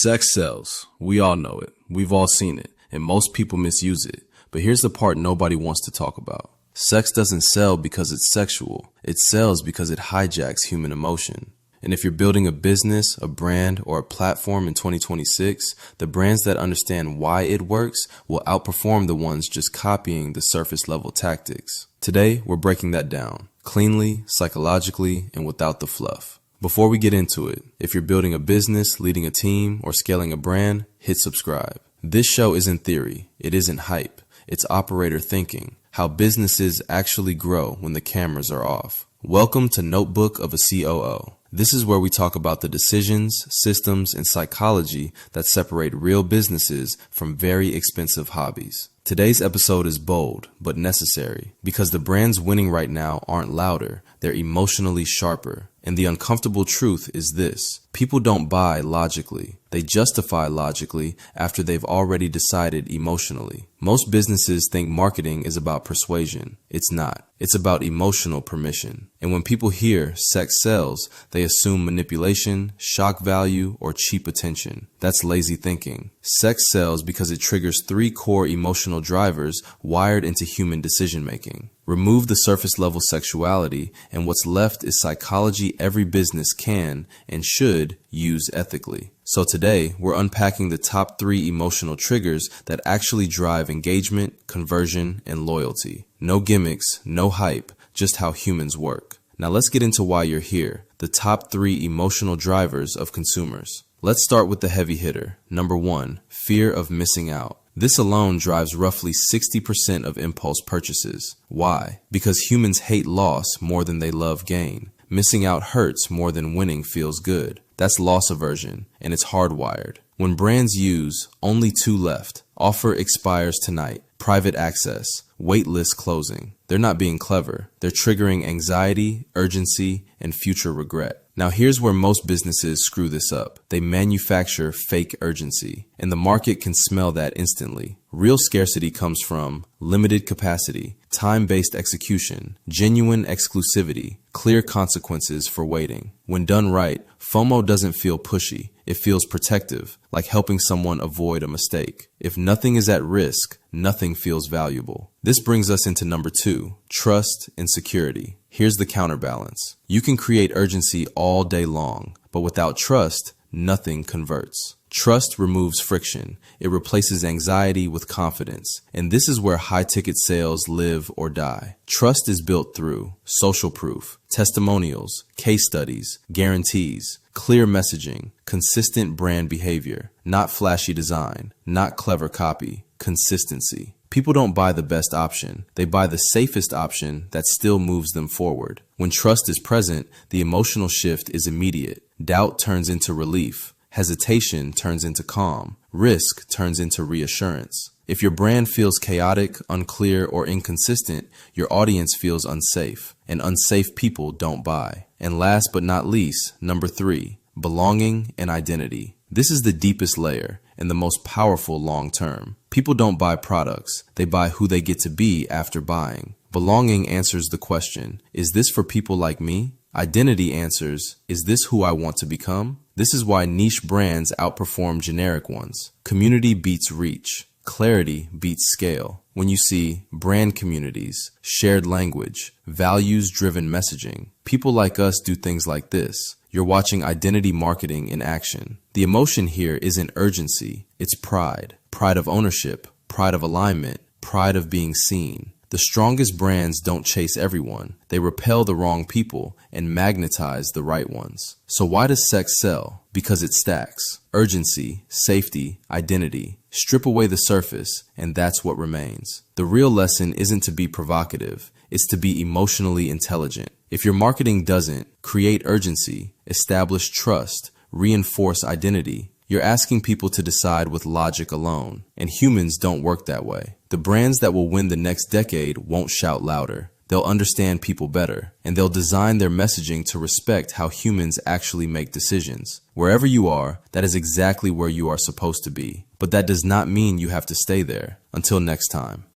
Sex sells. We all know it. We've all seen it. And most people misuse it. But here's the part nobody wants to talk about. Sex doesn't sell because it's sexual. It sells because it hijacks human emotion. And if you're building a business, a brand, or a platform in 2026, the brands that understand why it works will outperform the ones just copying the surface level tactics. Today, we're breaking that down, cleanly, psychologically, and without the fluff. Before we get into it, if you're building a business, leading a team, or scaling a brand, hit subscribe. This show isn't theory. It isn't hype. It's operator thinking, how businesses actually grow when the cameras are off. Welcome to Notebook of a COO. This is where we talk about the decisions, systems, and psychology that separate real businesses from very expensive hobbies. Today's episode is bold, but necessary, because the brands winning right now aren't louder, they're emotionally sharper. And the uncomfortable truth is this: people don't buy logically. They justify logically after they've already decided emotionally. Most businesses think marketing is about persuasion. It's not. It's about emotional permission. And when people hear sex sells, they assume manipulation, shock value, or cheap attention. That's lazy thinking. Sex sells because it triggers 3 core emotional drivers wired into human decision making. Remove the surface level sexuality, and what's left is psychology every business can and should use ethically. So today, we're unpacking the top 3 emotional triggers that actually drive engagement, conversion, and loyalty. No gimmicks, no hype, just how humans work. Now let's get into why you're here, the top 3 emotional drivers of consumers. Let's start with the heavy hitter. Number 1, fear of missing out. This alone drives roughly 60% of impulse purchases. Why? Because humans hate loss more than they love gain. Missing out hurts more than winning feels good. That's loss aversion, and it's hardwired. When brands use only 2 left, offer expires tonight, private access, waitlist closing, they're not being clever. They're triggering anxiety, urgency, and future regret. Now here's where most businesses screw this up. They manufacture fake urgency, and the market can smell that instantly. Real scarcity comes from limited capacity, time-based execution, genuine exclusivity, clear consequences for waiting. When done right, FOMO doesn't feel pushy. It feels protective, like helping someone avoid a mistake. If nothing is at risk, nothing feels valuable. This brings us into number 2, trust and security. Here's the counterbalance. You can create urgency all day long, but without trust, nothing converts. Trust removes friction. It replaces anxiety with confidence. And this is where high-ticket sales live or die. Trust is built through social proof, testimonials, case studies, guarantees, clear messaging, consistent brand behavior, not flashy design, not clever copy, consistency. People don't buy the best option. They buy the safest option that still moves them forward. When trust is present, the emotional shift is immediate. Doubt turns into relief. Hesitation turns into calm. Risk turns into reassurance. If your brand feels chaotic, unclear, or inconsistent, your audience feels unsafe. And unsafe people don't buy. And last but not least, number 3, belonging and identity. This is the deepest layer and the most powerful long term. People don't buy products. They buy who they get to be after buying. Belonging answers the question, is this for people like me? Identity answers, is this who I want to become? This is why niche brands outperform generic ones. Community beats reach. Clarity beats scale. When you see brand communities, shared language, values-driven messaging, people like us do things like this. You're watching identity marketing in action. The emotion here isn't urgency, it's pride. Pride of ownership, pride of alignment, pride of being seen. The strongest brands don't chase everyone. They repel the wrong people and magnetize the right ones. So why does sex sell? Because it stacks. Urgency, safety, identity. Strip away the surface, and that's what remains. The real lesson isn't to be provocative. It's to be emotionally intelligent. If your marketing doesn't create urgency, establish trust, reinforce identity, you're asking people to decide with logic alone, and humans don't work that way. The brands that will win the next decade won't shout louder. They'll understand people better, and they'll design their messaging to respect how humans actually make decisions. Wherever you are, that is exactly where you are supposed to be. But that does not mean you have to stay there. Until next time.